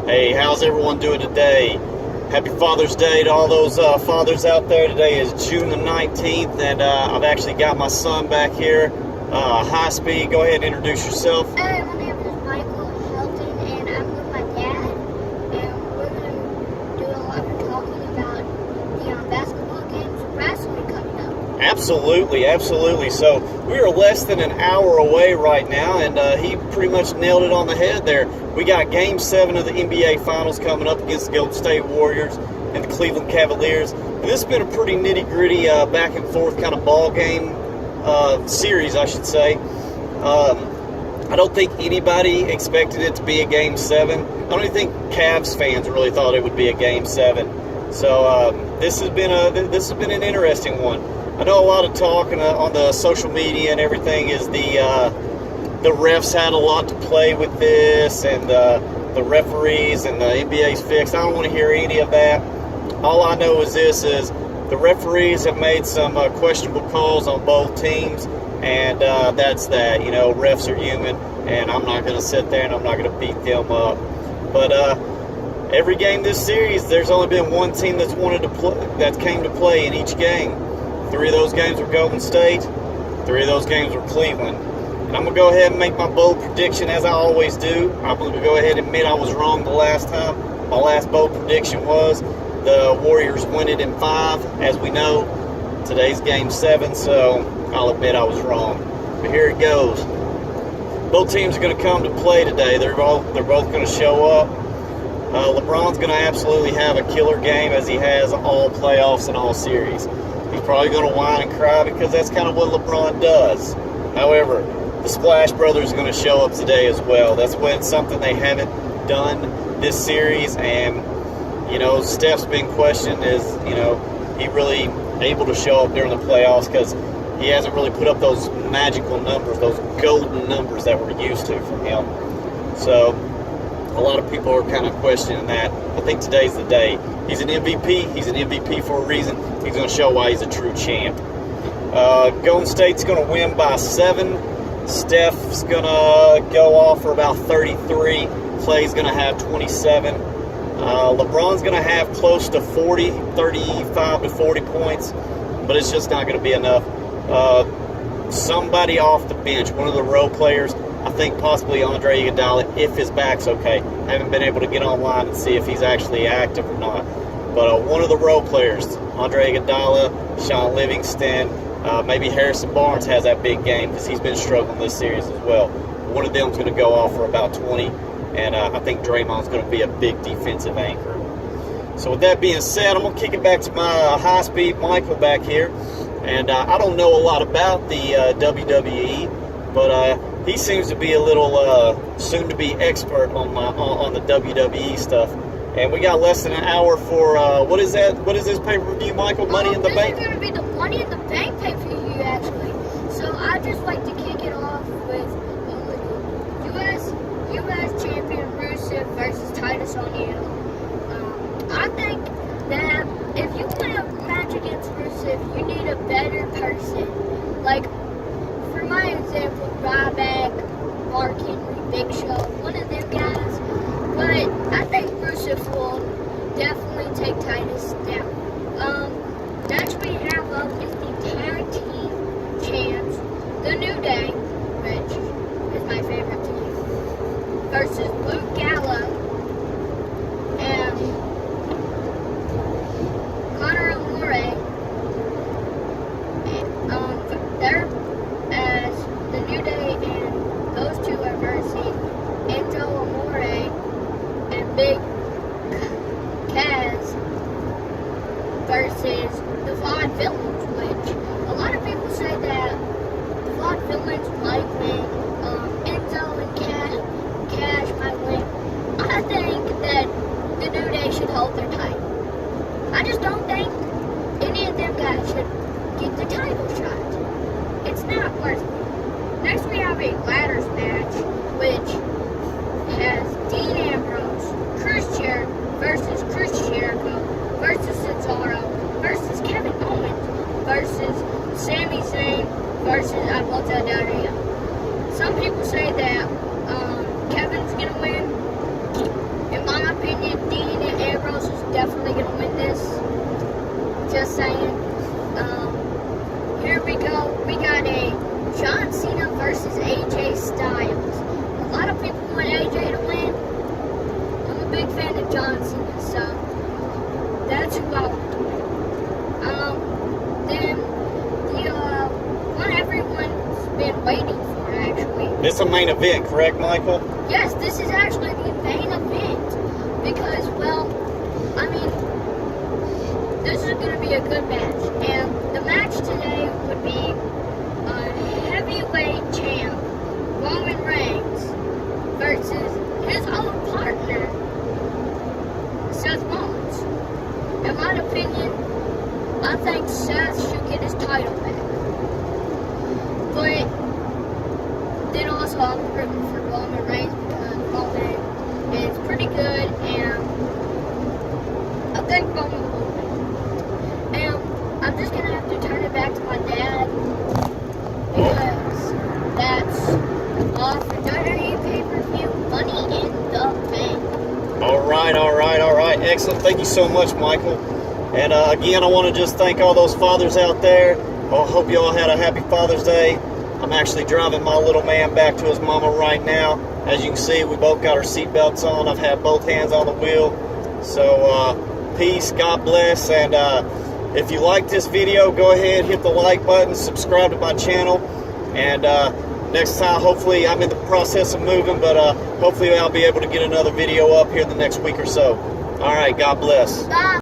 Hey, how's everyone doing today? Happy Father's Day to all those fathers out there. Today is June the 19th, and I've actually got my son back here. High Speed, go ahead and introduce yourself. Hey, my name is Michael Shelton, and I'm with my dad, and we're going to do a lot of talking about the basketball games and wrestling coming up. Absolutely, absolutely. So we are less than an hour away right now, and he pretty much nailed it on the head there. We got Game 7 of the NBA Finals coming up against the Golden State Warriors and the Cleveland Cavaliers. And this has been a pretty nitty-gritty back and forth kind of ball game series, I should say. I don't think anybody expected it to be a Game 7. I don't even think Cavs fans really thought it would be a Game 7. So this has been an interesting one. I know a lot of talk on the social media and everything is the refs had a lot to play with this, and the referees and the NBA's fixed. I don't want to hear any of that. All I know is the referees have made some questionable calls on both teams, and that's that. You know, refs are human, and I'm not going to sit there and I'm not going to beat them up. But every game this series, there's only been one team that's came to play in each game. 3 of those games were Golden State, 3 of those games were Cleveland. And I'm going to go ahead and make my bold prediction as I always do. I'm going to go ahead and admit I was wrong the last time. My last bold prediction was the Warriors win it in 5. As we know, today's Game 7, so I'll admit I was wrong. But here it goes. Both teams are going to come to play today. They're both going to show up. LeBron's going to absolutely have a killer game as he has all playoffs and all series. He's probably going to whine and cry because that's kind of what LeBron does. However, the Splash Brothers are going to show up today as well. That's something they haven't done this series, and Steph's been questioned. Is he really able to show up during the playoffs because he hasn't really put up those magical numbers, those golden numbers that we're used to from him. So a lot of people are kind of questioning that. I think today's the day. He's an MVP. He's an MVP for a reason. He's going to show why he's a true champ. Golden State's going to win by 7. Steph's going to go off for about 33. Clay's going to have 27. LeBron's going to have close to 35 to 40 points, but it's just not going to be enough. Somebody off the bench, one of the role players, I think possibly Andre Iguodala, if his back's okay. I haven't been able to get online and see if he's actually active or not. But one of the role players, Andre Iguodala, Sean Livingston, maybe Harrison Barnes has that big game because he's been struggling this series as well. One of them's going to go off for about 20, and I think Draymond's going to be a big defensive anchor. So with that being said, I'm going to kick it back to my high-speed Michael back here. And I don't know a lot about the WWE, but he seems to be a little soon-to-be expert on the WWE stuff. And we got less than an hour for, what is that? What is this pay-per-view, Michael? Money in the Bank? This is going to be the Money in the Bank pay-per-view, actually. So I'd just like to kick it off with U.S. champion Rusev versus Titus O'Neil. I think that if you play a match against Rusev, you need a better person. Like, for my example, Ryback, Mark Henry, Big Show, one of them guys. But I think Rusev will definitely take Titus down. Next we have up is the tag team champs, The New Day, which is my favorite team, versus Luke Gallows and Conor Amore. They're as the New Day, and those two are versing Enzo Amore and Big Kaz versus the Vaughn Villains, which a lot of people say that the Vaughn Villains might win. Enzo and Cash might win. I think that the New Day should hold their title. I just don't think any of them guys should get the title shot. It's not worth it. Next we have a ladders match, which has Dean Ambrose, Chris Jericho versus Chris Jericho versus Cesaro versus Kevin Owens versus Sami Zayn versus Alberto Del Rio. Some people say that Kevin's gonna win. In my just saying. Here we go. We got a John Cena versus AJ Styles. A lot of people want AJ to win. I'm a big fan of John Cena, so that's who I want to win. Then the one everyone's been waiting for, actually. This is a main event, correct, Michael? Yes, this is actually the main event because, well, I mean, this is going to be a good match. And the match today would be heavyweight champ Roman Reigns versus his old partner, Seth Rollins. In my opinion, I think Seth should get his title back. But then also I'm rooting for Roman Reigns because Roman is pretty good and I think Roman will win. And I'm just going to have to turn it back to my dad because that's all for WWE pay-per-view Money in the Bank. All right. Excellent. Thank you so much, Michael. And again, I want to just thank all those fathers out there. I hope you all had a happy Father's Day. I'm actually driving my little man back to his mama right now. As you can see, we both got our seatbelts on. I've had both hands on the wheel. So, peace, God bless, and if you like this video, go ahead, hit the like button, subscribe to my channel, and next time, hopefully, I'm in the process of moving, but hopefully I'll be able to get another video up here in the next week or so. All right, God bless. Bye.